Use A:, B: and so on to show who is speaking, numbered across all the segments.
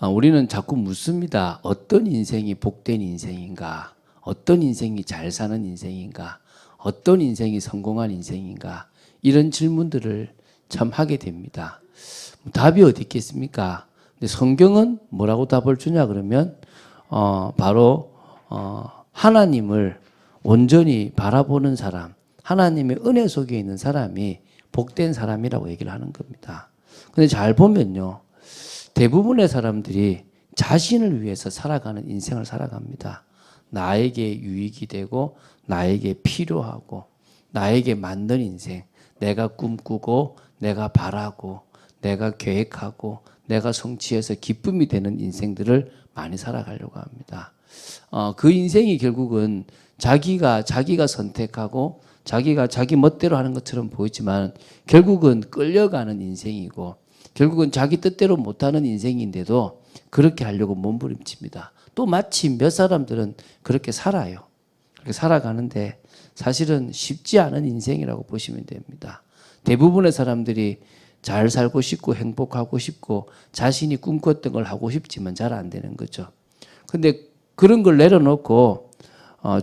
A: 우리는 자꾸 묻습니다. 어떤 인생이 복된 인생인가? 어떤 인생이 잘 사는 인생인가? 어떤 인생이 성공한 인생인가? 이런 질문들을 참 하게 됩니다. 답이 어디 있겠습니까? 근데 성경은 뭐라고 답을 주냐 그러면 바로 하나님을 온전히 바라보는 사람, 하나님의 은혜 속에 있는 사람이 복된 사람이라고 얘기를 하는 겁니다. 근데 잘 보면요, 대부분의 사람들이 자신을 위해서 살아가는 인생을 살아갑니다. 나에게 유익이 되고 나에게 필요하고 나에게 맞는 인생, 내가 꿈꾸고 내가 바라고 내가 계획하고 내가 성취해서 기쁨이 되는 인생들을 많이 살아가려고 합니다. 그 인생이 결국은 자기가 선택하고 자기가 자기 멋대로 하는 것처럼 보이지만 결국은 끌려가는 인생이고 결국은 자기 뜻대로 못하는 인생인데도 그렇게 하려고 몸부림칩니다. 또 마침 몇 사람들은 그렇게 살아요. 그렇게 살아가는데 사실은 쉽지 않은 인생이라고 보시면 됩니다. 대부분의 사람들이 잘 살고 싶고 행복하고 싶고 자신이 꿈꿨던 걸 하고 싶지만 잘 안 되는 거죠. 근데 그런 걸 내려놓고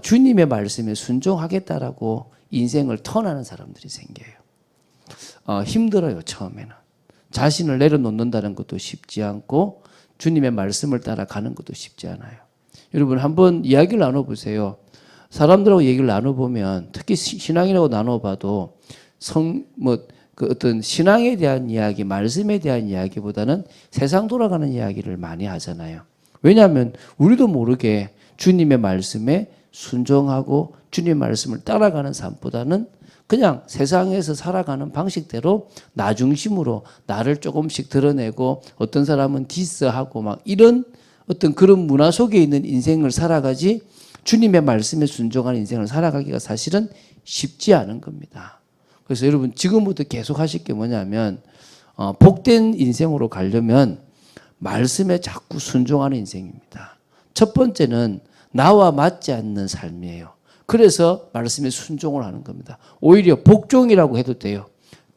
A: 주님의 말씀에 순종하겠다라고 인생을 턴하는 사람들이 생겨요. 힘들어요, 처음에는. 자신을 내려놓는다는 것도 쉽지 않고 주님의 말씀을 따라가는 것도 쉽지 않아요. 여러분 한번 이야기를 나눠보세요. 사람들하고 얘기를 나눠보면 특히 신앙이라고 나눠봐도 그 어떤 신앙에 대한 이야기, 말씀에 대한 이야기보다는 세상 돌아가는 이야기를 많이 하잖아요. 왜냐하면 우리도 모르게 주님의 말씀에 순종하고 주님의 말씀을 따라가는 삶보다는 그냥 세상에서 살아가는 방식대로 나 중심으로 나를 조금씩 드러내고 어떤 사람은 디스하고 막 이런 어떤 그런 문화 속에 있는 인생을 살아가지 주님의 말씀에 순종하는 인생을 살아가기가 사실은 쉽지 않은 겁니다. 그래서 여러분 지금부터 계속 하실 게 뭐냐면 복된 인생으로 가려면 말씀에 자꾸 순종하는 인생입니다. 첫 번째는 나와 맞지 않는 삶이에요. 그래서 말씀에 순종을 하는 겁니다. 오히려 복종이라고 해도 돼요.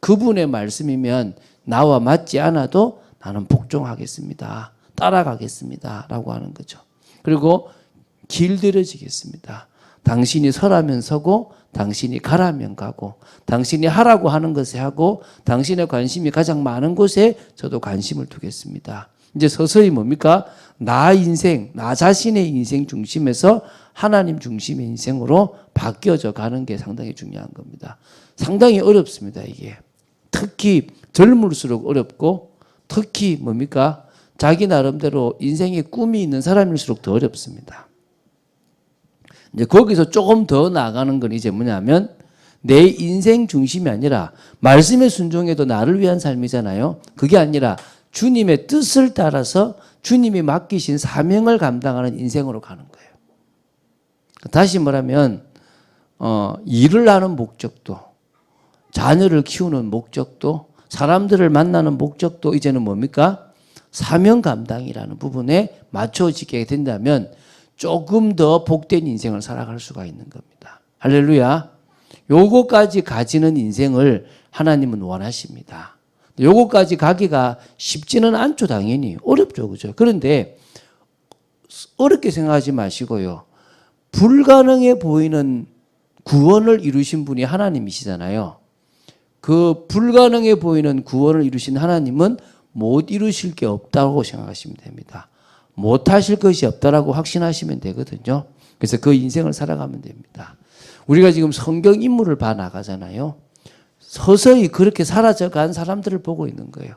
A: 그분의 말씀이면 나와 맞지 않아도 나는 복종하겠습니다. 따라가겠습니다. 라고 하는 거죠. 그리고 길들여지겠습니다. 당신이 서라면 서고 당신이 가라면 가고 당신이 하라고 하는 것에 하고 당신의 관심이 가장 많은 곳에 저도 관심을 두겠습니다. 이제 서서히 뭡니까? 나 인생, 나 자신의 인생 중심에서 하나님 중심의 인생으로 바뀌어져 가는 게 상당히 중요한 겁니다. 상당히 어렵습니다, 이게. 특히 젊을수록 어렵고 특히 뭡니까? 자기 나름대로 인생에 꿈이 있는 사람일수록 더 어렵습니다. 이제 거기서 조금 더 나아가는 건 이제 뭐냐면 내 인생 중심이 아니라 말씀에 순종해도 나를 위한 삶이잖아요. 그게 아니라 주님의 뜻을 따라서 주님이 맡기신 사명을 감당하는 인생으로 가는 거예요. 다시 말하면 일을 하는 목적도 자녀를 키우는 목적도 사람들을 만나는 목적도 이제는 뭡니까? 사명 감당이라는 부분에 맞춰지게 된다면 조금 더 복된 인생을 살아갈 수가 있는 겁니다. 할렐루야. 요거까지 가지는 인생을 하나님은 원하십니다. 요거까지 가기가 쉽지는 않죠, 당연히. 어렵죠, 그죠? 그런데 어렵게 생각하지 마시고요. 불가능해 보이는 구원을 이루신 분이 하나님이시잖아요. 그 불가능해 보이는 구원을 이루신 하나님은 못 이루실 게 없다고 생각하시면 됩니다. 못 하실 것이 없다라고 확신하시면 되거든요. 그래서 그 인생을 살아가면 됩니다. 우리가 지금 성경 인물을 봐 나가잖아요. 서서히 그렇게 사라져간 사람들을 보고 있는 거예요.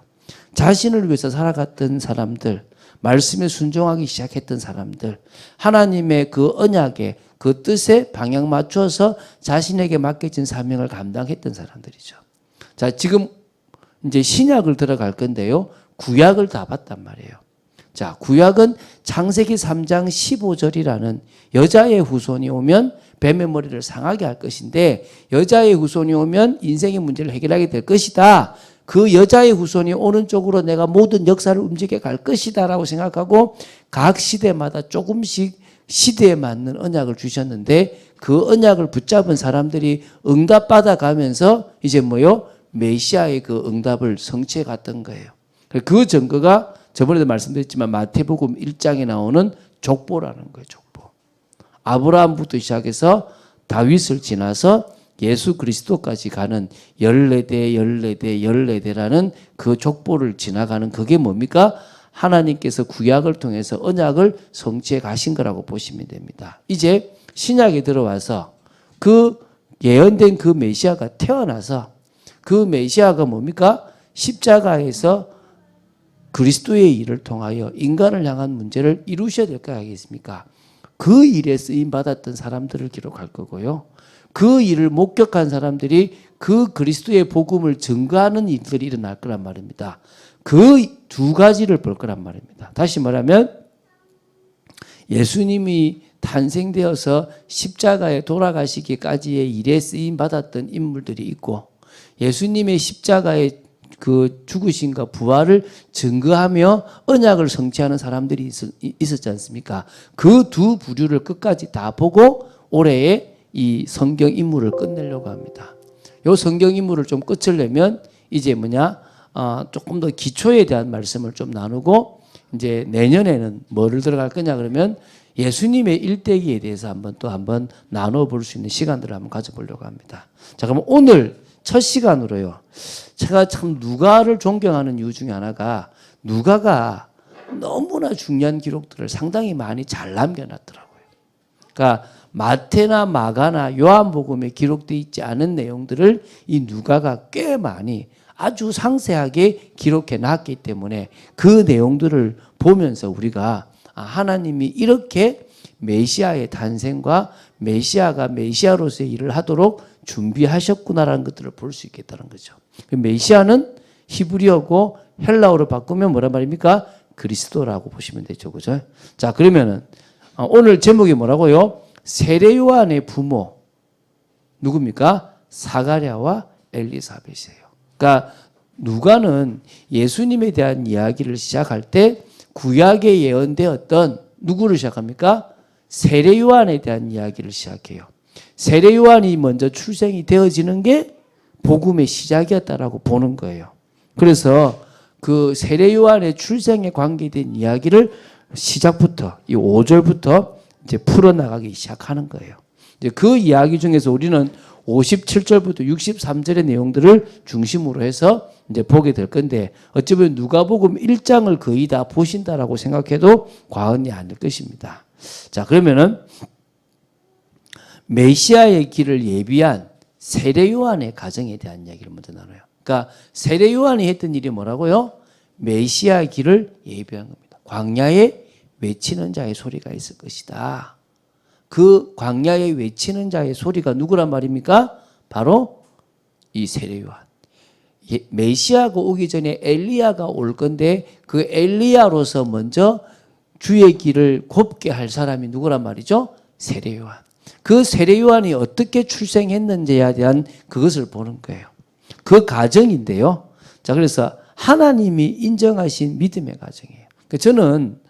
A: 자신을 위해서 살아갔던 사람들, 말씀에 순종하기 시작했던 사람들, 하나님의 그 언약에 그 뜻에 방향 맞춰서 자신에게 맡겨진 사명을 감당했던 사람들이죠. 자, 지금 이제 신약을 들어갈 건데요. 구약을 다 봤단 말이에요. 자, 구약은 창세기 3장 15절이라는 여자의 후손이 오면 뱀의 머리를 상하게 할 것인데 여자의 후손이 오면 인생의 문제를 해결하게 될 것이다. 그 여자의 후손이 오는 쪽으로 내가 모든 역사를 움직여 갈 것이다 라고 생각하고 각 시대마다 조금씩 시대에 맞는 언약을 주셨는데 그 언약을 붙잡은 사람들이 응답받아 가면서 이제 메시아의 그 응답을 성취해 갔던 거예요. 그 증거가 저번에도 말씀드렸지만 마태복음 1장에 나오는 족보라는 거예요. 족보. 아브라함부터 시작해서 다윗을 지나서 예수 그리스도까지 가는 14대, 14대, 14대라는 그 족보를 지나가는 그게 뭡니까? 하나님께서 구약을 통해서 언약을 성취해 가신 거라고 보시면 됩니다. 이제 신약에 들어와서 그 예언된 그 메시아가 태어나서 그 메시아가 뭡니까? 십자가에서 그리스도의 일을 통하여 인간을 향한 문제를 이루셔야 될 거 아니겠습니까? 그 일에 쓰임받았던 사람들을 기록할 거고요. 그 일을 목격한 사람들이 그 그리스도의 복음을 증거하는 일들이 일어날 거란 말입니다. 그 두 가지를 볼 거란 말입니다. 다시 말하면 예수님이 탄생되어서 십자가에 돌아가시기까지의 일에 쓰임 받았던 인물들이 있고 예수님의 십자가의 그 죽으심과 부활을 증거하며 언약을 성취하는 사람들이 있었지 않습니까? 그 두 부류를 끝까지 다 보고 올해의 이 성경 인물을 끝내려고 합니다. 이 성경 인물을 좀 끝을 내면 이제 조금 더 기초에 대한 말씀을 좀 나누고 이제 내년에는 뭐를 들어갈 거냐 그러면 예수님의 일대기에 대해서 한번 나눠 볼 수 있는 시간들을 한번 가져보려고 합니다. 자, 그럼 오늘 첫 시간으로요. 제가 참 누가를 존경하는 이유 중에 하나가 누가가 너무나 중요한 기록들을 상당히 많이 잘 남겨놨더라고요. 그러니까 마태나 마가나 요한복음에 기록되어 있지 않은 내용들을 이 누가가 꽤 많이 아주 상세하게 기록해 놨기 때문에 그 내용들을 보면서 우리가 하나님이 이렇게 메시아의 탄생과 메시아가 메시아로서의 일을 하도록 준비하셨구나라는 것들을 볼 수 있겠다는 거죠. 메시아는 히브리어고 헬라어로 바꾸면 뭐란 말입니까? 그리스도라고 보시면 되죠. 그죠? 자, 그러면은 오늘 제목이 뭐라고요? 세례 요한의 부모 누굽니까? 사가랴와 엘리사벳이에요. 그러니까 누가는 예수님에 대한 이야기를 시작할 때 구약에 예언되었던 누구를 시작합니까? 세례 요한에 대한 이야기를 시작해요. 세례 요한이 먼저 출생이 되어지는 게 복음의 시작이었다라고 보는 거예요. 그래서 그 세례 요한의 출생에 관계된 이야기를 시작부터 이 5절부터 이제 풀어나가기 시작하는 거예요. 이제 그 이야기 중에서 우리는 57절부터 63절의 내용들을 중심으로 해서 이제 보게 될 건데 어찌 보면 누가복음 1장을 거의 다 보신다라고 생각해도 과언이 아닐 것입니다. 자, 그러면은 메시아의 길을 예비한 세례 요한의 가정에 대한 이야기를 먼저 나눠요. 그러니까 세례 요한이 했던 일이 뭐라고요? 메시아의 길을 예비한 겁니다. 광야에 외치는 자의 소리가 있을 것이다. 그 광야에 외치는 자의 소리가 누구란 말입니까? 바로 이 세례 요한. 메시아가 오기 전에 엘리야가 올 건데 그 엘리야로서 먼저 주의 길을 곱게 할 사람이 누구란 말이죠? 세례 요한. 그 세례 요한이 어떻게 출생했는지에 대한 그것을 보는 거예요. 그 가정인데요. 자, 그래서 하나님이 인정하신 믿음의 가정이에요. 그러니까 저는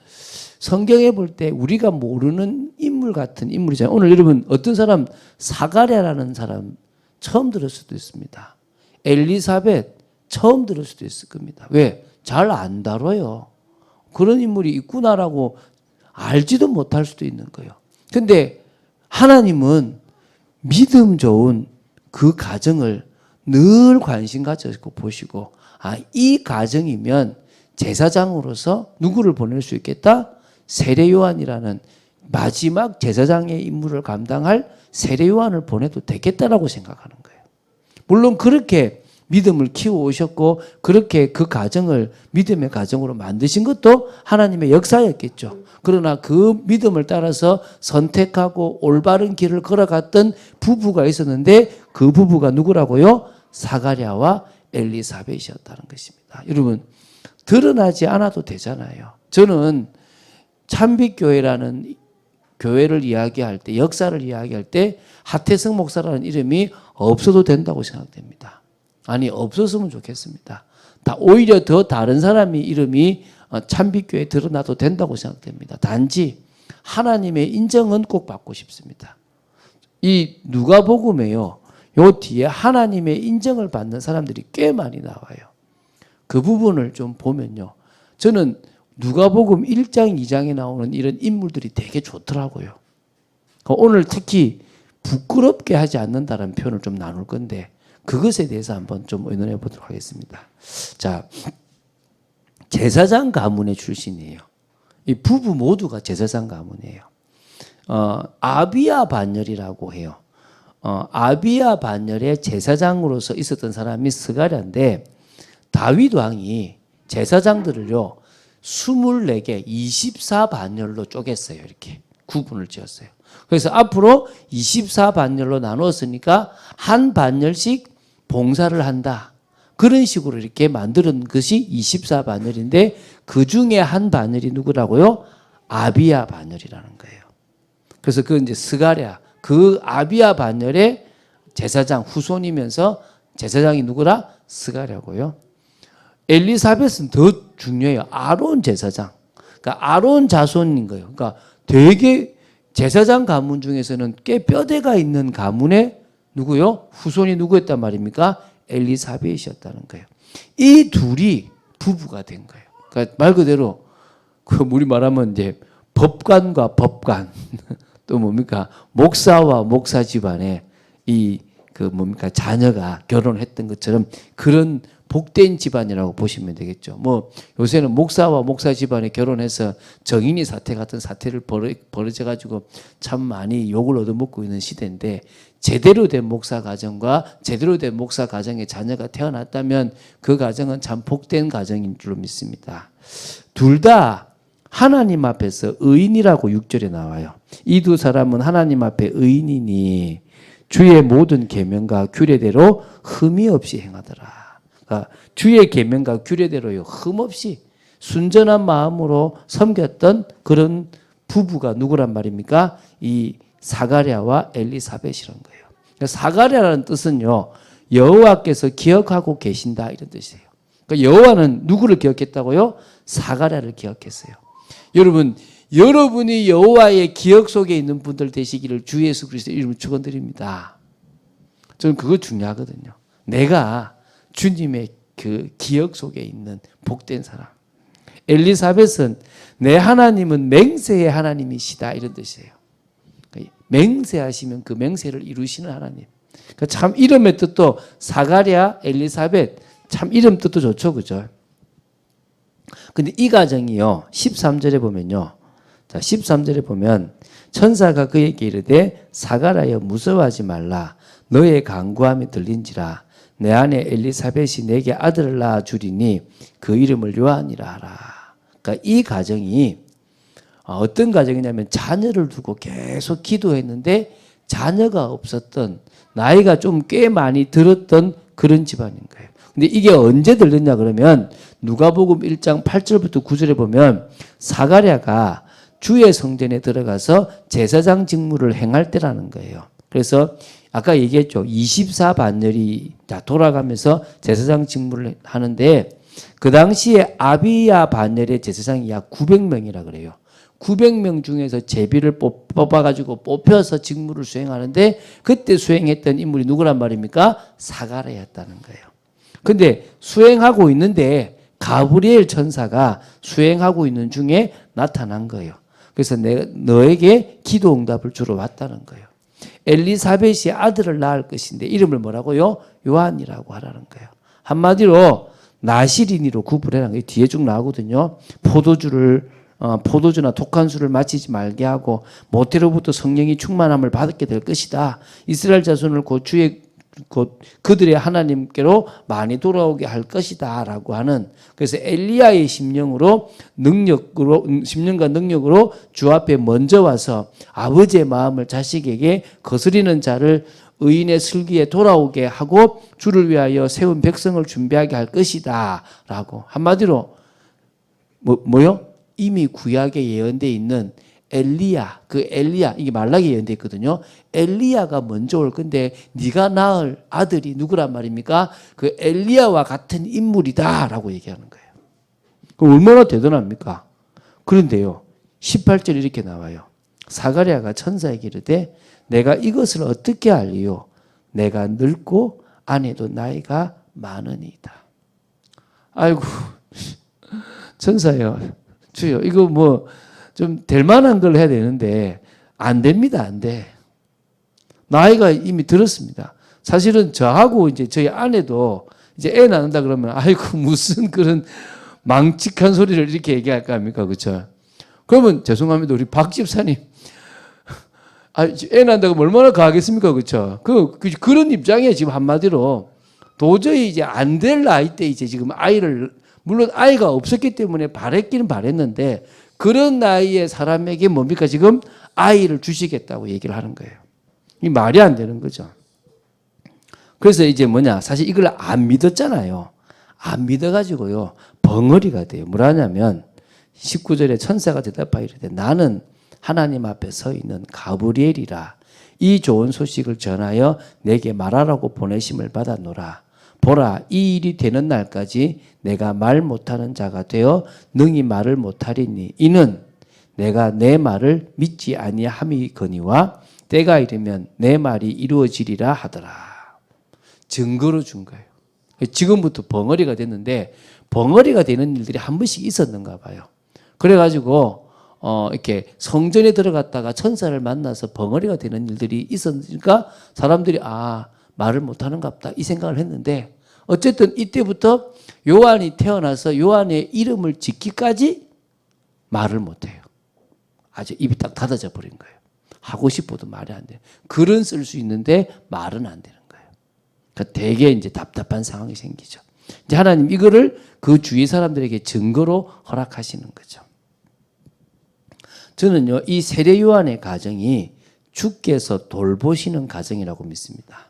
A: 성경에 볼 때 우리가 모르는 인물 같은 인물이잖아요. 오늘 여러분 어떤 사람 사가랴라는 사람 처음 들을 수도 있습니다. 엘리사벳 처음 들을 수도 있을 겁니다. 왜? 잘 안 다뤄요. 그런 인물이 있구나라고 알지도 못할 수도 있는 거예요. 근데 하나님은 믿음 좋은 그 가정을 늘 관심 가지고 보시고 이 가정이면 제사장으로서 누구를 보낼 수 있겠다? 세례 요한이라는 마지막 제사장의 임무를 감당할 세례 요한을 보내도 되겠다라고 생각하는 거예요. 물론 그렇게 믿음을 키워오셨고 그렇게 그 가정을 믿음의 가정으로 만드신 것도 하나님의 역사였겠죠. 그러나 그 믿음을 따라서 선택하고 올바른 길을 걸어갔던 부부가 있었는데 그 부부가 누구라고요? 사가랴와 엘리사벳이었다는 것입니다. 여러분 드러나지 않아도 되잖아요. 저는 참빛교회라는 교회를 이야기할 때 역사를 이야기할 때 하태성 목사라는 이름이 없어도 된다고 생각됩니다. 아니 없었으면 좋겠습니다. 오히려 더 다른 사람이 이름이 참빛교회에 드러나도 된다고 생각됩니다. 단지 하나님의 인정은 꼭 받고 싶습니다. 이 누가복음에요. 요 뒤에 하나님의 인정을 받는 사람들이 꽤 많이 나와요. 그 부분을 좀 보면요. 저는 누가복음 1장, 2장에 나오는 이런 인물들이 되게 좋더라고요. 오늘 특히 부끄럽게 하지 않는다는 표현을 좀 나눌 건데 그것에 대해서 한번 좀 의논해 보도록 하겠습니다. 자, 제사장 가문의 출신이에요. 이 부부 모두가 제사장 가문이에요. 아비야 반열이라고 해요. 아비야 반열의 제사장으로서 있었던 사람이 스가랴인데 다윗 왕이 제사장들을요 24개 24반열로 쪼갰어요. 이렇게 구분을 지었어요. 그래서 앞으로 24반열로 나누었으니까 한 반열씩 봉사를 한다. 그런 식으로 이렇게 만드는 것이 24반열인데 그 중에 한 반열이 누구라고요? 아비야 반열이라는 거예요. 그래서 그 이제 스가랴 그 아비야 반열의 제사장 후손이면서 제사장이 누구라? 스가랴고요. 엘리사벳은 더 중요해요. 아론 제사장. 그러니까 아론 자손인 거예요. 그러니까 되게 제사장 가문 중에서는 꽤 뼈대가 있는 가문의 누구요? 후손이 누구였단 말입니까? 엘리사벳이었다는 거예요. 이 둘이 부부가 된 거예요. 그러니까 말 그대로 그 우리 말하면 이제 법관과 법관 또 뭡니까? 목사와 목사 집안에 이 그 뭡니까? 자녀가 결혼했던 것처럼 그런 복된 집안이라고 보시면 되겠죠. 뭐 요새는 목사와 목사 집안에 결혼해서 정인이 사태 같은 사태를 벌어져 가지고 참 많이 욕을 얻어먹고 있는 시대인데 제대로 된 목사 가정과 제대로 된 목사 가정에 자녀가 태어났다면 그 가정은 참 복된 가정인 줄로 믿습니다. 둘 다 하나님 앞에서 의인이라고 6절에 나와요. 이 두 사람은 하나님 앞에 의인이니 주의 모든 계명과 규례대로 흠이 없이 행하더라. 그러니까 주의 계명과 규례대로요 흠 없이 순전한 마음으로 섬겼던 그런 부부가 누구란 말입니까? 이 사가랴와 엘리사벳이란 거예요. 그러니까 사가랴라는 뜻은요 여호와께서 기억하고 계신다 이런 뜻이에요. 그러니까 여호와는 누구를 기억했다고요? 사가랴를 기억했어요. 여러분이 여호와의 기억 속에 있는 분들 되시기를 주 예수 그리스도의 이름으로 축원드립니다. 저는 그거 중요하거든요. 내가 주님의 그 기억 속에 있는 복된 사람. 엘리사벳은 내 하나님은 맹세의 하나님이시다 이런 뜻이에요. 맹세하시면 그 맹세를 이루시는 하나님. 그러니까 참 이름의 뜻도 사가랴, 엘리사벳 참 이름 뜻도 좋죠, 그죠? 근데 이 가정이요 13절에 보면요. 자, 13절에 보면 천사가 그에게 이르되 사가랴여 무서워하지 말라. 너의 간구함이 들린지라. 내 아내 엘리사벳이 내게 아들을 낳아 주리니 그 이름을 요한이라 하라. 그러니까 이 가정이 어떤 가정이냐면 자녀를 두고 계속 기도했는데 자녀가 없었던 나이가 좀 꽤 많이 들었던 그런 집안인 거예요. 근데 이게 언제 들렸냐 그러면 누가복음 1장 8절부터 9절에 보면 사가랴가 주의 성전에 들어가서 제사장 직무를 행할 때라는 거예요. 그래서 아까 얘기했죠. 24반열이 돌아가면서 제사장 직무를 하는데 그 당시에 아비야 반열의 제사장이 약 900명이라 그래요. 900명 중에서 제비를 뽑아가지고 뽑혀서 직무를 수행하는데 그때 수행했던 인물이 누구란 말입니까? 사가랴였다는 거예요. 근데 수행하고 있는데 가브리엘 천사가 수행하고 있는 중에 나타난 거예요. 그래서 내가 너에게 기도 응답을 주러 왔다는 거예요. 엘리사벳이 아들을 낳을 것인데 이름을 뭐라고요? 요한이라고 하라는 거예요. 한마디로 나시린이로 구분해라는 거예요. 뒤에 쭉 나오거든요. 포도주나 독한 술을 마시지 말게 하고 모태로부터 성령이 충만함을 받게 될 것이다. 이스라엘 자손을 곧 그들의 하나님께로 많이 돌아오게 할 것이다 라고 하는 그래서 엘리야의 심령과 능력으로 주 앞에 먼저 와서 아버지의 마음을 자식에게 거스리는 자를 의인의 슬기에 돌아오게 하고 주를 위하여 세운 백성을 준비하게 할 것이다 라고 한마디로 뭐요? 이미 구약에 예언되어 있는 엘리야, 이게 말라기에 예언되어 있거든요. 엘리야가 먼저 올 건데 네가 낳을 아들이 누구란 말입니까? 그 엘리야와 같은 인물이다라고 얘기하는 거예요. 그럼 얼마나 대단합니까? 그런데요. 18절 이렇게 나와요. 사가랴가 천사에게 이르되 내가 이것을 어떻게 알리요? 내가 늙고 아내도 나이가 많으니이다. 아이고 천사요. 주여, 이거 뭐 좀 될 만한 걸 해야 되는데 안 됩니다. 안 돼. 나이가 이미 들었습니다. 사실은 저하고 이제 저희 아내도 이제 애 낳는다 그러면 아이고 무슨 그런 망측한 소리를 이렇게 얘기할까 합니까? 그렇죠? 그러면 죄송합니다. 우리 박 집사님. 애 낳는다고 얼마나 가하겠습니까? 그렇죠? 그런 입장이에요. 지금 한마디로. 도저히 이제 안 될 나이 때 이제 지금 아이를, 물론 아이가 없었기 때문에 바랬기는 바랬는데 그런 나이에 사람에게 뭡니까? 지금 아이를 주시겠다고 얘기를 하는 거예요. 이 말이 안 되는 거죠. 그래서 이제 뭐냐? 사실 이걸 안 믿었잖아요. 안 믿어가지고요. 벙어리가 돼요. 뭐라냐면 19절에 천사가 대답하여 이르되 나는 하나님 앞에 서 있는 가브리엘이라 이 좋은 소식을 전하여 내게 말하라고 보내심을 받았노라. 보라, 이 일이 되는 날까지 내가 말 못하는 자가 되어 능히 말을 못하리니 이는 내가 내 말을 믿지 아니함이거니와 때가 이르면 내 말이 이루어지리라 하더라. 증거로 준 거예요. 지금부터 벙어리가 됐는데 벙어리가 되는 일들이 한 번씩 있었는가 봐요. 그래가지고 이렇게 성전에 들어갔다가 천사를 만나서 벙어리가 되는 일들이 있었으니까 사람들이 말을 못하는가 보다 이 생각을 했는데 어쨌든 이때부터 요한이 태어나서 요한의 이름을 짓기까지 말을 못해요. 아주 입이 딱 닫아져 버린 거예요. 하고 싶어도 말이 안 돼요. 글은 쓸 수 있는데 말은 안 되는 거예요. 그러니까 되게 이제 답답한 상황이 생기죠. 이제 하나님 이거를 그 주위 사람들에게 증거로 허락하시는 거죠. 저는요, 이 세례 요한의 가정이 주께서 돌보시는 가정이라고 믿습니다.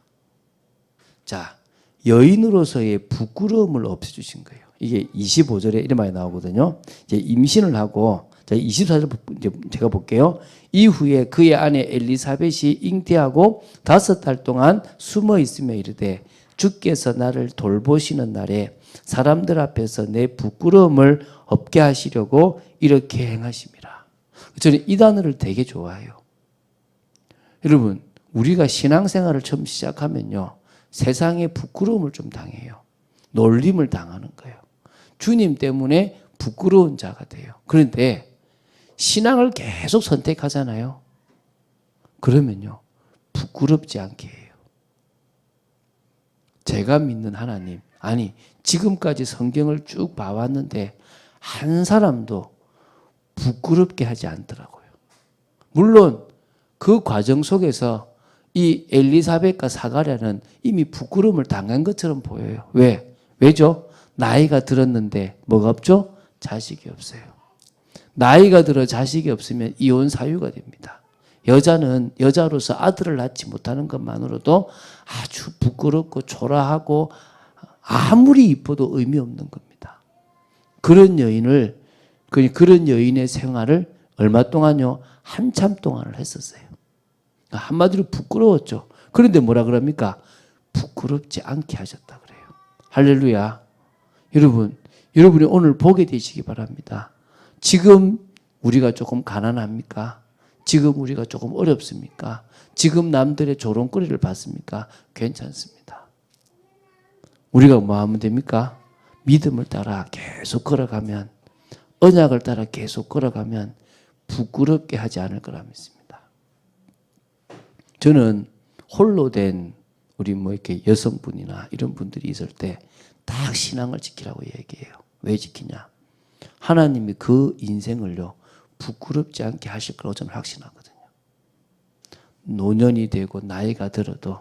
A: 자, 여인으로서의 부끄러움을 없애주신 거예요. 이게 25절에 이런 말이 나오거든요. 이제 임신을 하고, 자, 24절 이제 제가 볼게요. 이후에 그의 아내 엘리사벳이 잉태하고 5달 동안 숨어 있으며 이르되 주께서 나를 돌보시는 날에 사람들 앞에서 내 부끄러움을 없게 하시려고 이렇게 행하심이라. 저는 이 단어를 되게 좋아해요. 여러분, 우리가 신앙생활을 처음 시작하면요, 세상에 부끄러움을 좀 당해요. 놀림을 당하는 거예요. 주님 때문에 부끄러운 자가 돼요. 그런데 신앙을 계속 선택하잖아요. 그러면요, 부끄럽지 않게 해요. 제가 믿는 하나님, 아니 지금까지 성경을 쭉 봐왔는데 한 사람도 부끄럽게 하지 않더라고요. 물론 그 과정 속에서 이 엘리사벳과 사가랴는 이미 부끄러움을 당한 것처럼 보여요. 왜죠? 나이가 들었는데 뭐가 없죠? 자식이 없어요. 나이가 들어 자식이 없으면 이혼 사유가 됩니다. 여자는 여자로서 아들을 낳지 못하는 것만으로도 아주 부끄럽고 초라하고 아무리 이뻐도 의미 없는 겁니다. 그런 여인의 생활을 얼마 동안요? 한참 동안을 했었어요. 한마디로 부끄러웠죠. 그런데 뭐라 그럽니까? 부끄럽지 않게 하셨다 그래요. 할렐루야. 여러분이 오늘 보게 되시기 바랍니다. 지금 우리가 조금 가난합니까? 지금 우리가 조금 어렵습니까? 지금 남들의 조롱거리를 받습니까? 괜찮습니다. 우리가 뭐 하면 됩니까? 믿음을 따라 계속 걸어가면, 언약을 따라 계속 걸어가면 부끄럽게 하지 않을 거라 믿습니다. 저는 홀로 된 우리 이렇게 여성분이나 이런 분들이 있을 때 딱 신앙을 지키라고 얘기해요. 왜 지키냐? 하나님이 그 인생을요, 부끄럽지 않게 하실 거라고 저는 확신하거든요. 노년이 되고 나이가 들어도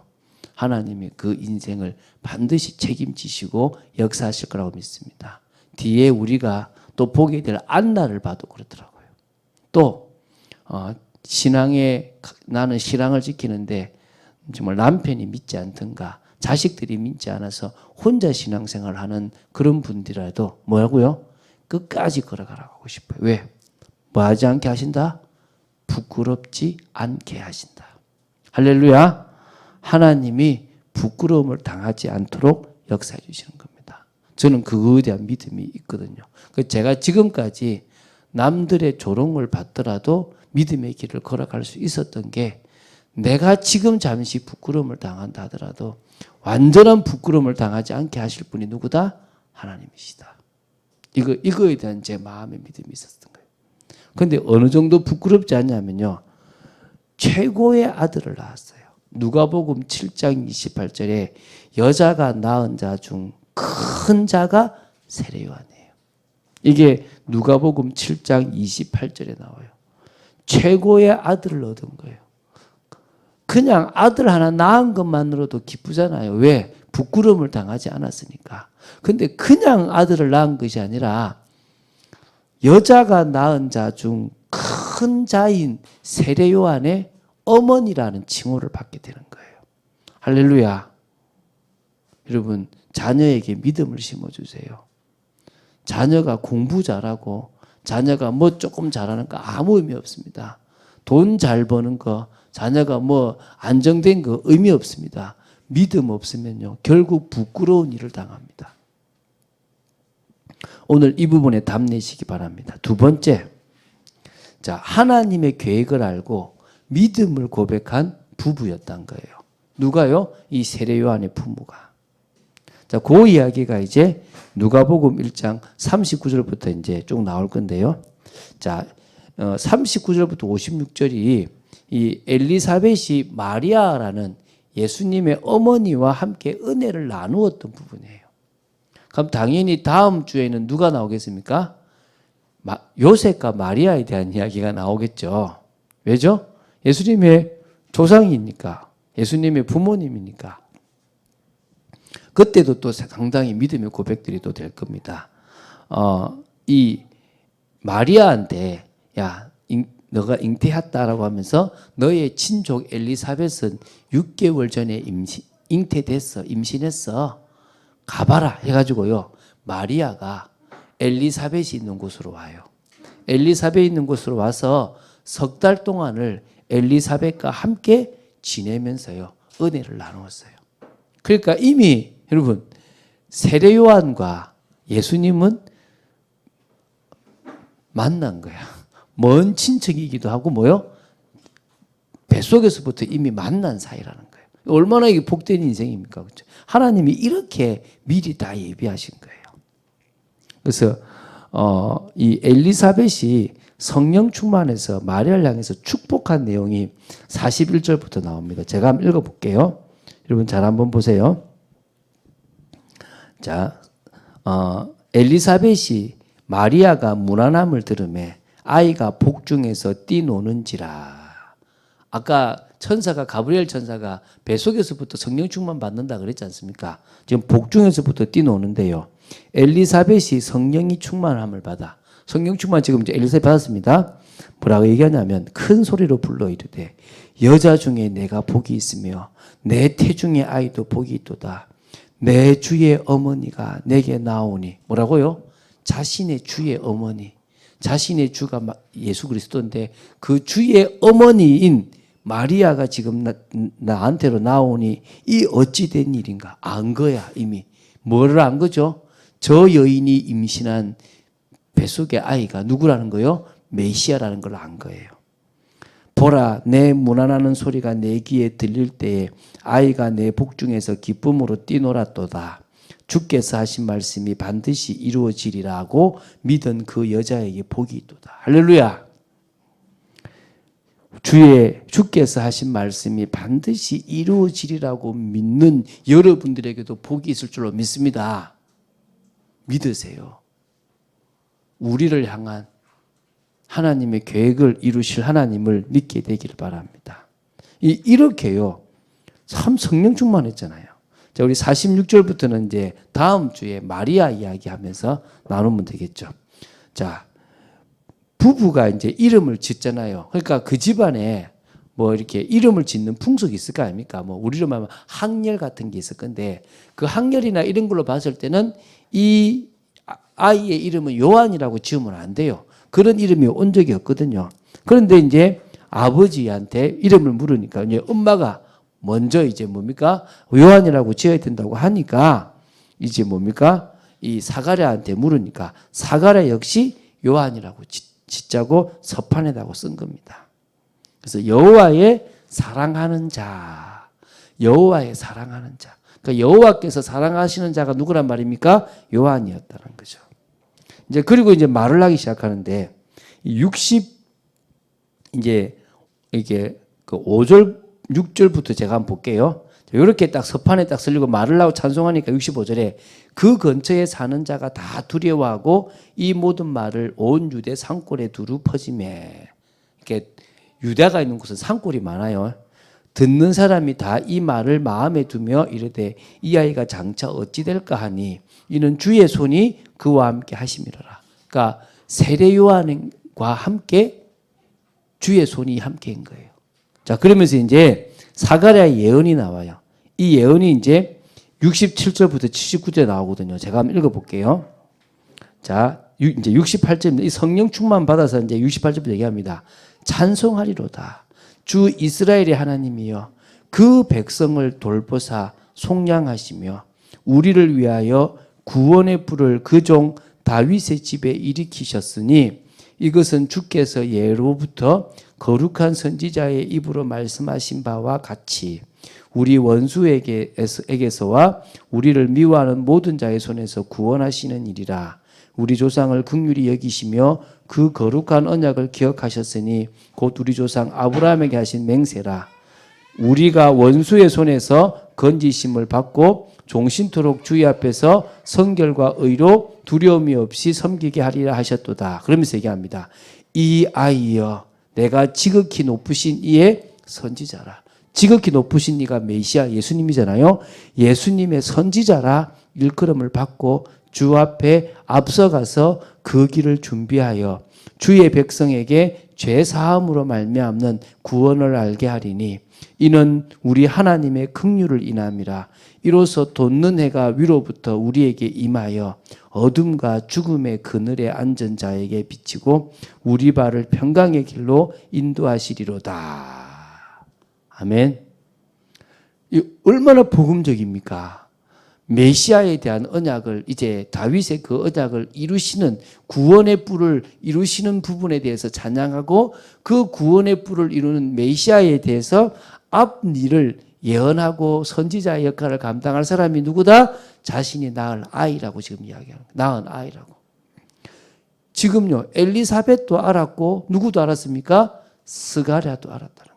A: 하나님이 그 인생을 반드시 책임지시고 역사하실 거라고 믿습니다. 뒤에 우리가 또 보게 될 안나를 봐도 그렇더라고요. 또 나는 신앙을 지키는데 정말 남편이 믿지 않든가 자식들이 믿지 않아서 혼자 신앙생활을 하는 그런 분들이라도 뭐라고요? 끝까지 걸어가라고 하고 싶어요. 왜? 뭐 하지 않게 하신다? 부끄럽지 않게 하신다. 할렐루야. 하나님이 부끄러움을 당하지 않도록 역사해 주시는 겁니다. 저는 그거에 대한 믿음이 있거든요. 제가 지금까지 남들의 조롱을 받더라도 믿음의 길을 걸어갈 수 있었던 게, 내가 지금 잠시 부끄러움을 당한다 하더라도 완전한 부끄러움을 당하지 않게 하실 분이 누구다? 하나님이시다. 이거에 대한 제 마음의 믿음이 있었던 거예요. 그런데 어느 정도 부끄럽지 않냐면요. 최고의 아들을 낳았어요. 누가복음 7장 28절에 여자가 낳은 자 중 큰 자가 세례 요한이에요. 이게 누가복음 7장 28절에 나와요. 최고의 아들을 얻은 거예요. 그냥 아들 하나 낳은 것만으로도 기쁘잖아요. 왜? 부끄러움을 당하지 않았으니까. 근데 그냥 아들을 낳은 것이 아니라 여자가 낳은 자 중 큰 자인 세례 요한의 어머니라는 칭호를 받게 되는 거예요. 할렐루야. 여러분, 자녀에게 믿음을 심어주세요. 자녀가 공부 잘하고 자녀가 뭐 조금 잘하는 거 아무 의미 없습니다. 돈 잘 버는 거, 자녀가 뭐 안정된 거 의미 없습니다. 믿음 없으면요, 결국 부끄러운 일을 당합니다. 오늘 이 부분에 답 내시기 바랍니다. 두 번째, 자, 하나님의 계획을 알고 믿음을 고백한 부부였단 거예요. 누가요? 이 세례 요한의 부모가. 자, 그 이야기가 이제 누가복음 1장 39절부터 이제 쭉 나올 건데요. 자, 39절부터 56절이 이 엘리사벳이 마리아라는 예수님의 어머니와 함께 은혜를 나누었던 부분이에요. 그럼 당연히 다음 주에는 누가 나오겠습니까? 요셉과 마리아에 대한 이야기가 나오겠죠. 왜죠? 예수님의 조상이니까, 예수님의 부모님이니까. 그때도 또 상당히 믿음의 고백들이 또 될 겁니다. 이 마리아한테 야, 너가 잉태했다라고 하면서 너의 친족 엘리사벳은 6개월 전에 잉태됐어, 임신했어. 가봐라 해가지고요. 마리아가 엘리사벳이 있는 곳으로 와요. 엘리사벳이 있는 곳으로 와서 석 달 동안을 엘리사벳과 함께 지내면서요. 은혜를 나누었어요. 그러니까 이미 여러분 세례 요한과 예수님은 만난 거야. 먼 친척이기도 하고 뭐요? 뱃속에서부터 이미 만난 사이라는 거예요. 얼마나 이게 복된 인생입니까? 그렇죠? 하나님이 이렇게 미리 다 예비하신 거예요. 그래서 이 엘리사벳이 성령 충만해서 마리아를 향해서 축복한 내용이 41절부터 나옵니다. 제가 한번 읽어볼게요. 여러분 잘 한번 보세요. 자, 엘리사벳이 마리아가 무난함을 들으매 아이가 복중에서 뛰노는지라. 아까 천사가 가브리엘 천사가 뱃속에서부터 성령 충만 받는다 그랬지 않습니까? 지금 복중에서부터 뛰노는데요. 엘리사벳이 성령이 충만함을 받아. 성령 충만 지금 이제 엘리사벳 받았습니다. 뭐라고 얘기하냐면 큰 소리로 불러 이르되 여자 중에 내가 복이 있으며 내 태중의 아이도 복이 있도다. 내 주의 어머니가 내게 나오니. 뭐라고요? 자신의 주의 어머니. 자신의 주가 예수 그리스도인데 그 주의 어머니인 마리아가 지금 나한테로 나오니 이 어찌된 일인가? 안 거야 이미. 뭐를 안 거죠? 저 여인이 임신한 뱃속의 아이가 누구라는 거요? 메시아라는 걸 안 거예요. 보라, 내 문안하는 소리가 내 귀에 들릴 때에 아이가 내 복중에서 기쁨으로 뛰놀았도다. 주께서 하신 말씀이 반드시 이루어지리라고 믿은 그 여자에게 복이 있도다. 할렐루야. 주께서 하신 말씀이 반드시 이루어지리라고 믿는 여러분들에게도 복이 있을 줄로 믿습니다. 믿으세요. 우리를 향한 하나님의 계획을 이루실 하나님을 믿게 되기를 바랍니다. 이렇게요. 참 성령 충만했잖아요. 자, 우리 46절부터는 이제 다음 주에 마리아 이야기하면서 나누면 되겠죠. 자, 부부가 이제 이름을 짓잖아요. 그러니까 그 집안에 뭐 이렇게 이름을 짓는 풍속이 있을 거 아닙니까? 뭐 우리로 말하면 학렬 같은 게 있을 건데 그 학렬이나 이런 걸로 봤을 때는 이 아이의 이름은 요한이라고 지으면 안 돼요. 그런 이름이 온 적이 없거든요. 그런데 이제 아버지한테 이름을 물으니까 이제 엄마가 먼저 이제 뭡니까? 요한이라고 지어야 된다고 하니까 이제 뭡니까? 이 사가랴한테 물으니까 사가랴 역시 요한이라고 짓자고 서판에다가 쓴 겁니다. 그래서 여호와의 사랑하는 자, 여호와의 사랑하는 자. 그러니까 여호와께서 사랑하시는 자가 누구란 말입니까? 요한이었다는 거죠. 이제 그리고 이제 말을 하기 시작하는데 60 이제 이게 그 5절 6절부터 제가 한번 볼게요. 이렇게 딱 서판에 딱 쓸리고 말을 하고 찬송하니까 65절에 그 근처에 사는 자가 다 두려워하고 이 모든 말을 온 유대 산골에 두루 퍼지매. 이렇게 유대가 있는 곳은 산골이 많아요. 듣는 사람이 다 이 말을 마음에 두며 이르되 이 아이가 장차 어찌 될까 하니 이는 주의 손이 그와 함께 하심이로라. 그러니까 세례 요한과 함께 주의 손이 함께인 거예요. 자, 그러면서 이제 사가랴의 예언이 나와요. 이 예언이 이제 67절부터 79절 나오거든요. 제가 한번 읽어볼게요. 자, 이제 68절입니다. 이 성령 충만 받아서 이제 68절부터 얘기합니다. 찬송하리로다. 주 이스라엘의 하나님이여 그 백성을 돌보사 속량하시며 우리를 위하여 구원의 불을 그 종 다윗의 집에 일으키셨으니 이것은 주께서 예로부터 거룩한 선지자의 입으로 말씀하신 바와 같이 우리 원수에게서와 우리를 미워하는 모든 자의 손에서 구원하시는 일이라. 우리 조상을 긍휼히 여기시며 그 거룩한 언약을 기억하셨으니 곧 우리 조상 아브라함에게 하신 맹세라. 우리가 원수의 손에서 건지심을 받고 종신토록 주의 앞에서 성결과 의로 두려움이 없이 섬기게 하리라 하셨도다. 그러면서 얘기합니다. 이 아이여 내가 지극히 높으신 이의 선지자라. 지극히 높으신 이가 메시아 예수님이잖아요. 예수님의 선지자라 일컬음을 받고 주 앞에 앞서가서 그 길을 준비하여 주의 백성에게 죄 사함으로 말미암는 구원을 알게 하리니 이는 우리 하나님의 긍휼을 인함이라. 이로써 돋는 해가 위로부터 우리에게 임하여 어둠과 죽음의 그늘에 앉은 자에게 비치고 우리 발을 평강의 길로 인도하시리로다. 아멘. 이 얼마나 복음적입니까? 메시아에 대한 언약을 이제 다윗의 그 언약을 이루시는 구원의 뿔을 이루시는 부분에 대해서 찬양하고 그 구원의 뿔을 이루는 메시아에 대해서 앞 일을 예언하고 선지자의 역할을 감당할 사람이 누구다? 자신이 낳을 아이라고 지금 이야기하는 거예요. 낳은 아이라고. 지금요 엘리사벳도 알았고 누구도 알았습니까? 스가랴도 알았다는 거예요.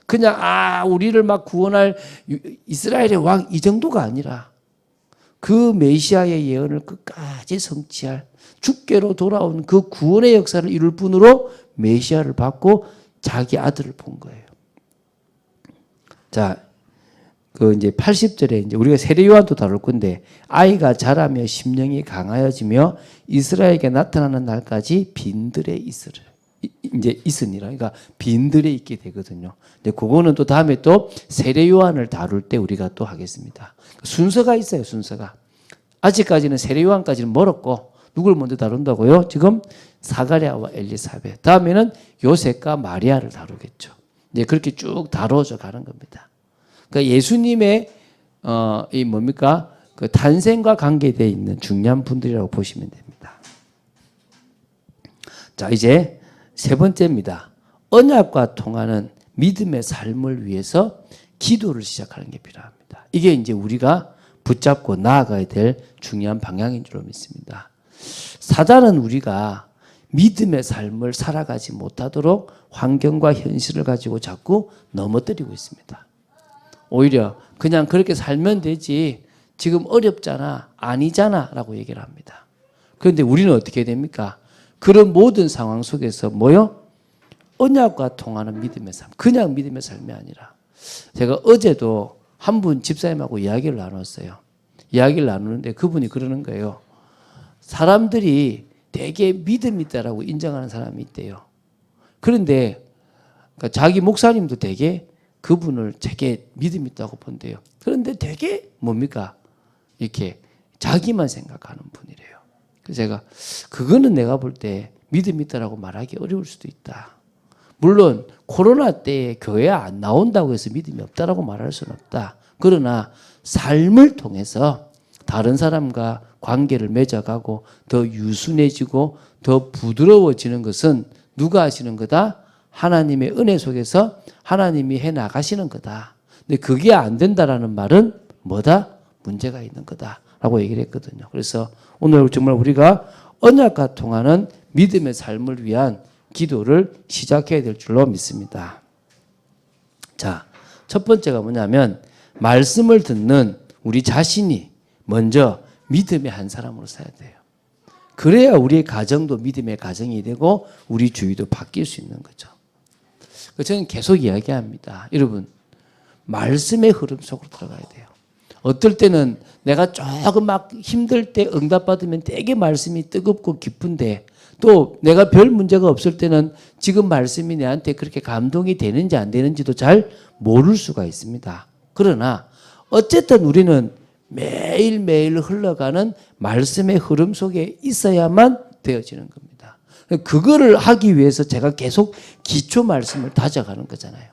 A: 그냥 우리를 막 구원할 이스라엘의 왕 이 정도가 아니라 그 메시아의 예언을 끝까지 성취할 주께로 돌아온 그 구원의 역사를 이룰 뿐으로 메시아를 받고 자기 아들을 본 거예요. 자, 그 이제 80절에 이제 우리가 세례 요한도 다룰 건데 아이가 자라며 심령이 강하여지며 이스라엘에게 나타나는 날까지 빈들에 있으니라. 그러니까 빈들에 있게 되거든요. 근데 그거는 또 다음에 또 세례 요한을 다룰 때 우리가 또 하겠습니다. 순서가 있어요, 순서가. 아직까지는 세례 요한까지는 멀었고 누굴 먼저 다룬다고요? 지금 사가랴와 엘리사벳. 다음에는 요셉과 마리아를 다루겠죠. 이제 그렇게 쭉 다뤄져 가는 겁니다. 그러니까 예수님의 이 뭡니까? 그 탄생과 관계되어 있는 중요한 분들이라고 보시면 됩니다. 자, 이제 세 번째입니다. 언약과 통하는 믿음의 삶을 위해서 기도를 시작하는 게 필요합니다. 이게 이제 우리가 붙잡고 나아가야 될 중요한 방향인 줄 믿습니다. 사단은 우리가 믿음의 삶을 살아가지 못하도록 환경과 현실을 가지고 자꾸 넘어뜨리고 있습니다. 오히려 그냥 그렇게 살면 되지 지금 어렵잖아 아니잖아 라고 얘기를 합니다. 그런데 우리는 어떻게 됩니까? 그런 모든 상황 속에서 뭐요? 언약과 통하는 믿음의 삶, 그냥 믿음의 삶이 아니라 제가 어제도 한 분 집사님하고 이야기를 나눴어요. 이야기를 나누는데 그분이 그러는 거예요. 사람들이 되게 믿음 있다라고 인정하는 사람이 있대요. 그런데 그러니까 자기 목사님도 되게 그분을 되게 믿음 있다고 본대요. 그런데 되게 뭡니까? 이렇게 자기만 생각하는 분이래요. 그래서 제가 그거는 내가 볼 때 믿음 있다라고 말하기 어려울 수도 있다. 물론 코로나 때에 교회 안 나온다고 해서 믿음이 없다라고 말할 수는 없다. 그러나 삶을 통해서 다른 사람과 관계를 맺어가고 더 유순해지고 더 부드러워지는 것은 누가 하시는 거다? 하나님의 은혜 속에서 하나님이 해 나가시는 거다. 근데 그게 안 된다라는 말은 뭐다? 문제가 있는 거다라고 얘기를 했거든요. 그래서 오늘 정말 우리가 언약과 통하는 믿음의 삶을 위한 기도를 시작해야 될 줄로 믿습니다. 자, 첫 번째가 뭐냐면 말씀을 듣는 우리 자신이 먼저 믿음의 한 사람으로 살아야 돼요. 그래야 우리의 가정도 믿음의 가정이 되고 우리 주위도 바뀔 수 있는 거죠. 저는 계속 이야기합니다. 여러분, 말씀의 흐름 속으로 들어가야 돼요. 어떨 때는 내가 조금 막 힘들 때 응답받으면 되게 말씀이 뜨겁고 기쁜데 또 내가 별 문제가 없을 때는 지금 말씀이 내한테 그렇게 감동이 되는지 안 되는지도 잘 모를 수가 있습니다. 그러나 어쨌든 우리는 매일매일 흘러가는 말씀의 흐름 속에 있어야만 되어지는 겁니다. 그거를 하기 위해서 제가 계속 기초 말씀을 다져가는 거잖아요.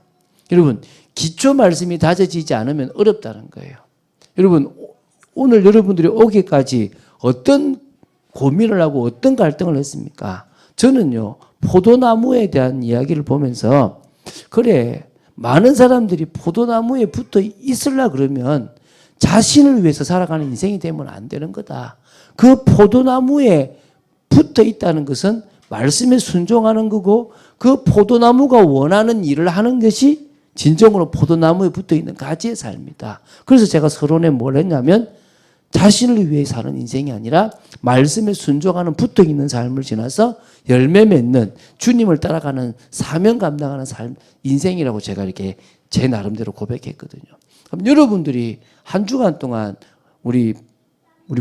A: 여러분, 기초 말씀이 다져지지 않으면 어렵다는 거예요. 여러분, 오늘 여러분들이 오기까지 어떤 고민을 하고 어떤 갈등을 했습니까? 저는요, 포도나무에 대한 이야기를 보면서 그래, 많은 사람들이 포도나무에 붙어 있으려 그러면 자신을 위해서 살아가는 인생이 되면 안 되는 거다. 그 포도나무에 붙어 있다는 것은 말씀에 순종하는 거고 그 포도나무가 원하는 일을 하는 것이 진정으로 포도나무에 붙어 있는 가지의 삶이다. 그래서 제가 서론에 뭘 했냐면 자신을 위해 사는 인생이 아니라 말씀에 순종하는 붙어 있는 삶을 지나서 열매 맺는 주님을 따라가는 사명 감당하는 삶, 인생이라고 제가 이렇게 제 나름대로 고백했거든요. 그럼 여러분들이 한 주간 동안 우리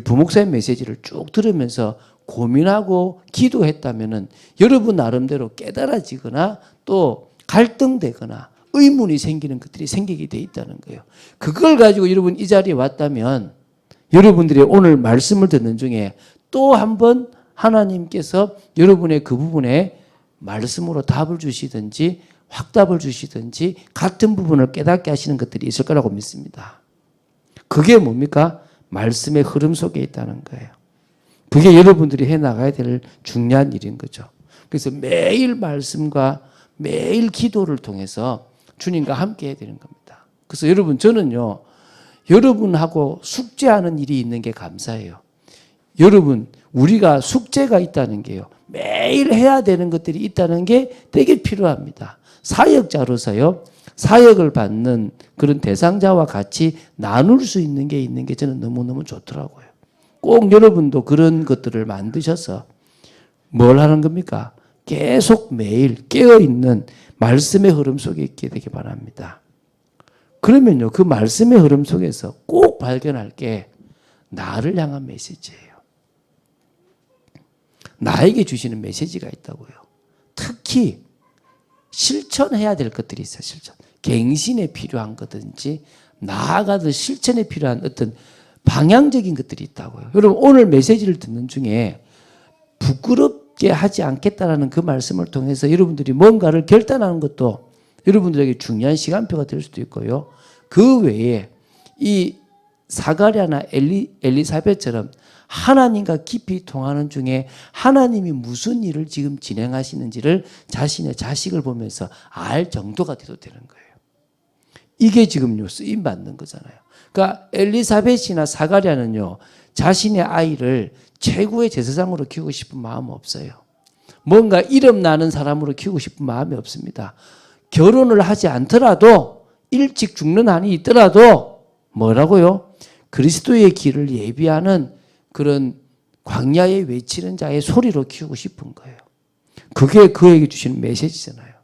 A: 부목사의 메시지를 쭉 들으면서 고민하고 기도했다면은 여러분 나름대로 깨달아지거나 또 갈등되거나 의문이 생기는 것들이 생기게 돼 있다는 거예요. 그걸 가지고 여러분 이 자리에 왔다면 여러분들이 오늘 말씀을 듣는 중에 또 한 번 하나님께서 여러분의 그 부분에 말씀으로 답을 주시든지 확답을 주시든지 같은 부분을 깨닫게 하시는 것들이 있을 거라고 믿습니다. 그게 뭡니까? 말씀의 흐름 속에 있다는 거예요. 그게 여러분들이 해나가야 될 중요한 일인 거죠. 그래서 매일 말씀과 매일 기도를 통해서 주님과 함께 해야 되는 겁니다. 그래서 여러분, 저는요, 여러분하고 숙제하는 일이 있는 게 감사해요. 여러분, 우리가 숙제가 있다는 게요, 매일 해야 되는 것들이 있다는 게 되게 필요합니다. 사역자로서요, 사역을 받는 그런 대상자와 같이 나눌 수 있는 게 저는 너무너무 좋더라고요. 꼭 여러분도 그런 것들을 만드셔서 뭘 하는 겁니까? 계속 매일 깨어있는 말씀의 흐름 속에 있게 되기 바랍니다. 그러면요, 그 말씀의 흐름 속에서 꼭 발견할 게 나를 향한 메시지예요. 나에게 주시는 메시지가 있다고요. 특히 실천해야 될 것들이 있어요. 실천. 갱신에 필요한 거든지 나아가듯 실천에 필요한 어떤 방향적인 것들이 있다고요. 여러분, 오늘 메시지를 듣는 중에 부끄럽게 하지 않겠다라는 그 말씀을 통해서 여러분들이 뭔가를 결단하는 것도 여러분들에게 중요한 시간표가 될 수도 있고요. 그 외에 이 사가랴나 엘리사벳처럼 하나님과 깊이 통하는 중에 하나님이 무슨 일을 지금 진행하시는지를 자신의 자식을 보면서 알 정도가 돼도 되는 거예요. 이게 지금요, 쓰임 받는 거잖아요. 그러니까 엘리사벳이나 사가랴는요, 자신의 아이를 최고의 제사장으로 키우고 싶은 마음은 없어요. 뭔가 이름 나는 사람으로 키우고 싶은 마음이 없습니다. 결혼을 하지 않더라도 일찍 죽는 한이 있더라도 뭐라고요? 그리스도의 길을 예비하는 그런 광야에 외치는 자의 소리로 키우고 싶은 거예요. 그게 그에게 주시는 메시지잖아요.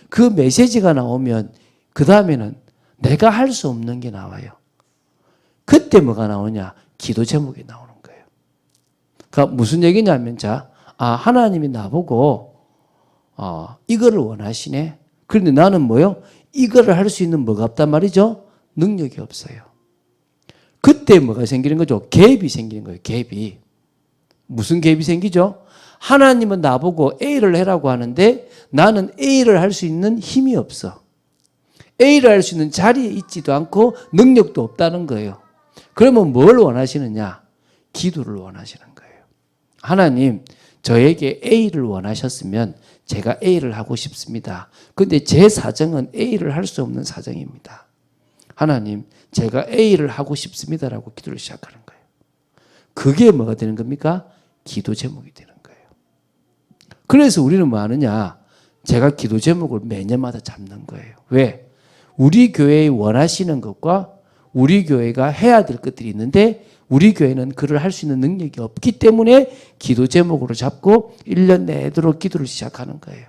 A: 그 메시지가 나오면 그 다음에는 내가 할 수 없는 게 나와요. 그때 뭐가 나오냐? 기도 제목이 나오는 거예요. 그러니까 무슨 얘기냐면 하나님이 나보고 이거를 원하시네. 그런데 나는 뭐요? 이거를 할 수 있는 뭐가 없단 말이죠? 능력이 없어요. 그때 뭐가 생기는 거죠? 갭이 생기는 거예요. 갭이. 무슨 갭이 생기죠? 하나님은 나보고 A를 해라고 하는데 나는 A를 할 수 있는 힘이 없어. A를 할 수 있는 자리에 있지도 않고 능력도 없다는 거예요. 그러면 뭘 원하시느냐? 기도를 원하시는 거예요. 하나님, 저에게 A를 원하셨으면 제가 A를 하고 싶습니다. 그런데 제 사정은 A를 할 수 없는 사정입니다. 하나님, 제가 A를 하고 싶습니다라고 기도를 시작하는 거예요. 그게 뭐가 되는 겁니까? 기도 제목이 되는 거예요. 그래서 우리는 뭐 하느냐? 제가 기도 제목을 매년마다 잡는 거예요. 왜? 우리 교회에 원하시는 것과 우리 교회가 해야 될 것들이 있는데 우리 교회는 그를 할 수 있는 능력이 없기 때문에 기도 제목으로 잡고 1년 내도록 기도를 시작하는 거예요.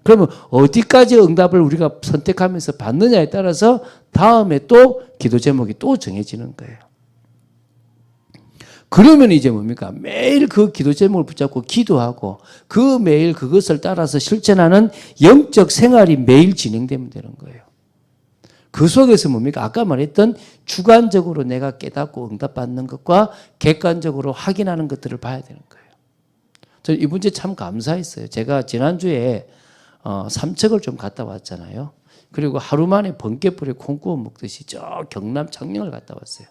A: 그러면 어디까지 응답을 우리가 선택하면서 받느냐에 따라서 다음에 또 기도 제목이 또 정해지는 거예요. 그러면 이제 뭡니까? 매일 그 기도 제목을 붙잡고 기도하고 그 매일 그것을 따라서 실천하는 영적 생활이 매일 진행되면 되는 거예요. 그 속에서 뭡니까? 아까 말했던 주관적으로 내가 깨닫고 응답받는 것과 객관적으로 확인하는 것들을 봐야 되는 거예요. 저는 이번 주에 참 감사했어요. 제가 지난주에 삼척을 좀 갔다 왔잖아요. 그리고 하루 만에 번개불에 콩 구워 먹듯이 저 경남 창녕을 갔다 왔어요.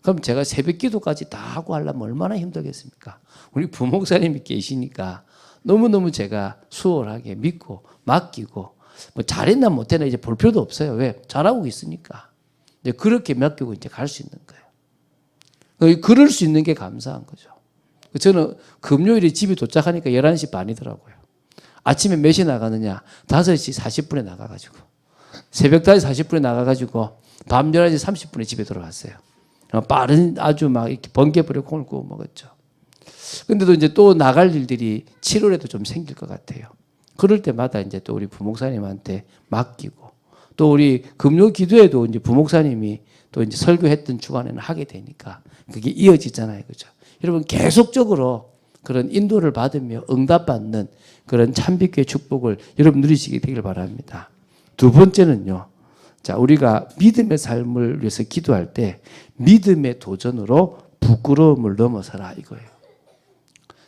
A: 그럼 제가 새벽 기도까지 다 하고 하려면 얼마나 힘들겠습니까? 우리 부목사님이 계시니까 너무너무 제가 수월하게 믿고 맡기고 뭐 잘했나 못했나 이제 볼 필요도 없어요. 왜? 잘하고 있으니까. 이제 그렇게 맡기고 이제 갈 수 있는 거예요. 그럴 수 있는 게 감사한 거죠. 저는 금요일에 집에 도착하니까 11시 반이더라고요. 아침에 몇 시에 나가느냐? 5시 40분에 나가가지고 새벽 5시 40분에 나가가지고 밤 11시 30분에 집에 돌아왔어요. 빠른 아주 막 이렇게 번개불에 콩을 구워 먹었죠. 근데도 이제 또 나갈 일들이 7월에도 좀 생길 것 같아요. 그럴 때마다 이제 또 우리 부목사님한테 맡기고 또 우리 금요 기도에도 이제 부목사님이 또 이제 설교했던 주간에는 하게 되니까 그게 이어지잖아요. 그죠? 여러분 계속적으로 그런 인도를 받으며 응답받는 그런 참빛교회 축복을 여러분 누리시게 되길 바랍니다. 두 번째는요. 자, 우리가 믿음의 삶을 위해서 기도할 때 믿음의 도전으로 부끄러움을 넘어서라 이거예요.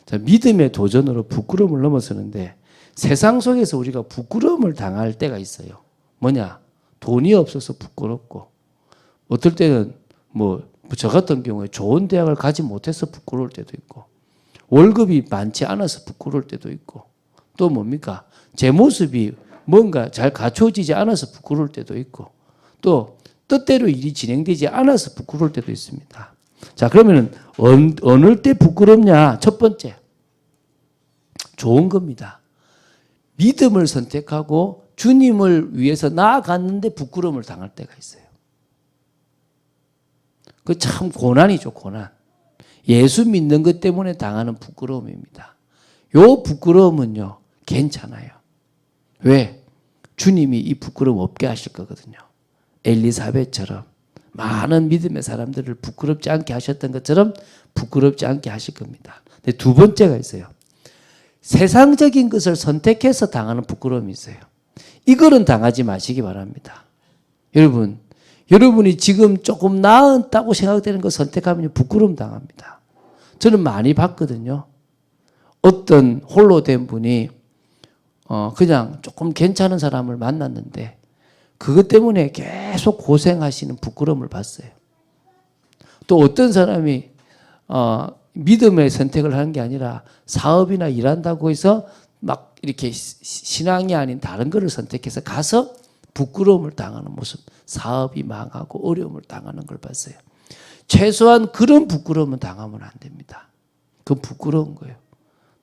A: 자, 믿음의 도전으로 부끄러움을 넘어서는데 세상 속에서 우리가 부끄러움을 당할 때가 있어요. 뭐냐? 돈이 없어서 부끄럽고 어떨 때는 뭐 저 같은 경우에 좋은 대학을 가지 못해서 부끄러울 때도 있고 월급이 많지 않아서 부끄러울 때도 있고 또 뭡니까? 제 모습이 뭔가 잘 갖춰지지 않아서 부끄러울 때도 있고 또 뜻대로 일이 진행되지 않아서 부끄러울 때도 있습니다. 자, 그러면은 어느 때 부끄럽냐? 첫 번째, 좋은 겁니다. 믿음을 선택하고 주님을 위해서 나아갔는데 부끄러움을 당할 때가 있어요. 그 참 고난이죠, 고난. 예수 믿는 것 때문에 당하는 부끄러움입니다. 요 부끄러움은요, 괜찮아요. 왜? 주님이 이 부끄러움 없게 하실 거거든요. 엘리사벳처럼 많은 믿음의 사람들을 부끄럽지 않게 하셨던 것처럼 부끄럽지 않게 하실 겁니다. 근데 두 번째가 있어요. 세상적인 것을 선택해서 당하는 부끄러움이 있어요. 이거는 당하지 마시기 바랍니다. 여러분이 지금 조금 나았다고 생각되는 거 선택하면 부끄러움 당합니다. 저는 많이 봤거든요. 어떤 홀로 된 분이 그냥 조금 괜찮은 사람을 만났는데 그것 때문에 계속 고생하시는 부끄러움을 봤어요. 또 어떤 사람이 믿음의 선택을 하는 게 아니라 사업이나 일한다고 해서 막 이렇게 신앙이 아닌 다른 것을 선택해서 가서 부끄러움을 당하는 모습, 사업이 망하고 어려움을 당하는 걸 봤어요. 최소한 그런 부끄러움은 당하면 안 됩니다. 그건 부끄러운 거예요.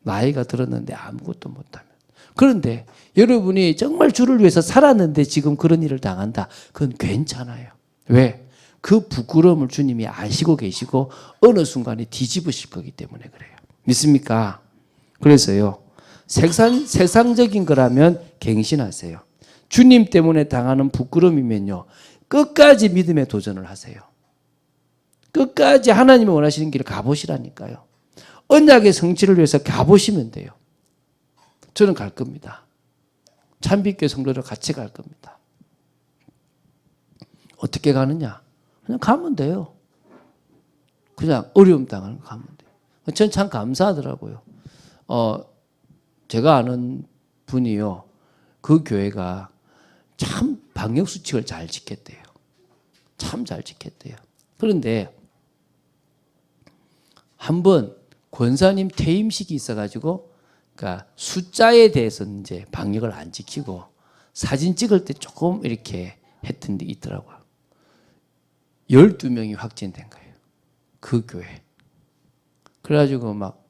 A: 나이가 들었는데 아무것도 못하면. 그런데 여러분이 정말 주를 위해서 살았는데 지금 그런 일을 당한다. 그건 괜찮아요. 왜? 그 부끄러움을 주님이 아시고 계시고 어느 순간에 뒤집으실 거기 때문에 그래요. 믿습니까? 그래서요. 세상적인 거라면 갱신하세요. 주님 때문에 당하는 부끄러움이면요. 끝까지 믿음의 도전을 하세요. 끝까지 하나님이 원하시는 길을 가보시라니까요. 언약의 성취를 위해서 가보시면 돼요. 저는 갈 겁니다. 참빛교회 성도들 같이 갈 겁니다. 어떻게 가느냐? 그냥 가면 돼요. 그냥 어려움 당하는 거 가면 돼요. 전 참 감사하더라고요. 제가 아는 분이요. 그 교회가 참 방역수칙을 잘 지켰대요. 참 잘 지켰대요. 그런데 한번 권사님 퇴임식이 있어가지고 그러니까 숫자에 대해서 이제 방역을 안 지키고 사진 찍을 때 조금 이렇게 했던 데 있더라고요. 12명이 확진된 거예요. 그 교회. 그래가지고 막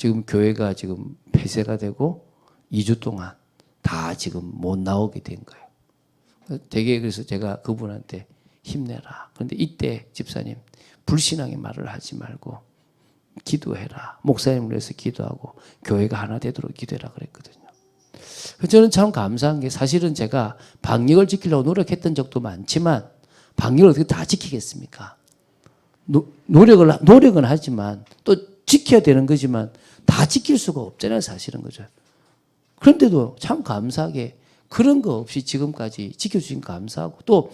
A: 지금 교회가 지금 폐쇄가 되고 2주 동안 다 지금 못 나오게 된 거예요. 되게 그래서 제가 그분한테 힘내라. 그런데 이때 집사님 불신앙의 말을 하지 말고 기도해라. 목사님을 위해서 기도하고 교회가 하나 되도록 기도해라 그랬거든요. 저는 참 감사한 게 사실은 제가 방역을 지키려고 노력했던 적도 많지만 방역을 어떻게 다 지키겠습니까? 노력은 하지만 또 지켜야 되는 거지만 다 지킬 수가 없잖아요, 사실은. 그죠? 그런데도 참 감사하게 그런 거 없이 지금까지 지켜주신 거 감사하고 또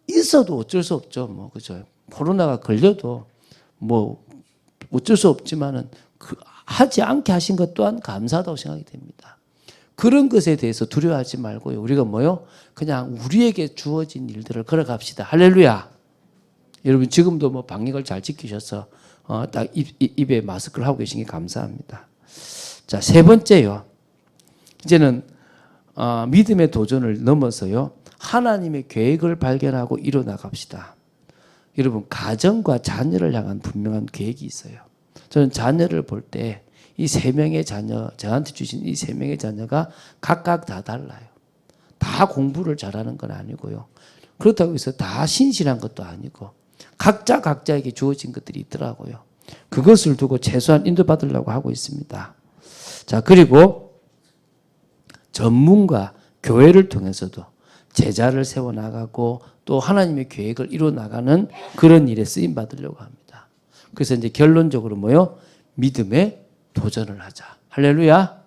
A: 있어도 어쩔 수 없죠. 뭐, 그죠? 코로나가 걸려도 뭐 어쩔 수 없지만은 하지 않게 하신 것 또한 감사하다고 생각이 됩니다. 그런 것에 대해서 두려워하지 말고요. 우리가 뭐요? 그냥 우리에게 주어진 일들을 걸어갑시다. 할렐루야. 여러분 지금도 뭐 방역을 잘 지키셔서 딱 입에 마스크를 하고 계신 게 감사합니다. 자, 세 번째요. 이제는 믿음의 도전을 넘어서요. 하나님의 계획을 발견하고 이뤄나갑시다. 여러분 가정과 자녀를 향한 분명한 계획이 있어요. 저는 자녀를 볼 때 이 세 명의 자녀, 저한테 주신 이 세 명의 자녀가 각각 다 달라요. 다 공부를 잘하는 건 아니고요. 그렇다고 해서 다 신실한 것도 아니고 각자에게 주어진 것들이 있더라고요. 그것을 두고 최소한 인도받으려고 하고 있습니다. 자, 그리고 전문가 교회를 통해서도 제자를 세워나가고 또 하나님의 계획을 이뤄나가는 그런 일에 쓰임받으려고 합니다. 그래서 이제 결론적으로 뭐요? 믿음의 도전을 하자. 할렐루야.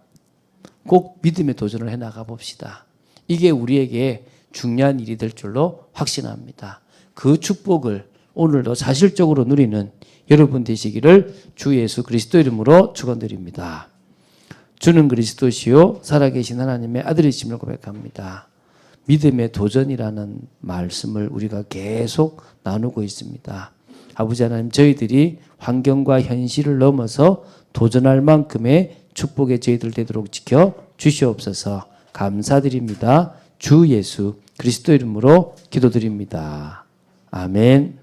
A: 꼭 믿음의 도전을 해나가 봅시다. 이게 우리에게 중요한 일이 될 줄로 확신합니다. 그 축복을 오늘도 사실적으로 누리는 여러분 되시기를 주 예수 그리스도 이름으로 축원드립니다. 주는 그리스도시요 살아계신 하나님의 아들이심을 고백합니다. 믿음의 도전이라는 말씀을 우리가 계속 나누고 있습니다. 아버지 하나님, 저희들이 환경과 현실을 넘어서 도전할 만큼의 축복의 저희들 되도록 지켜 주시옵소서. 감사드립니다. 주 예수 그리스도 이름으로 기도드립니다. 아멘.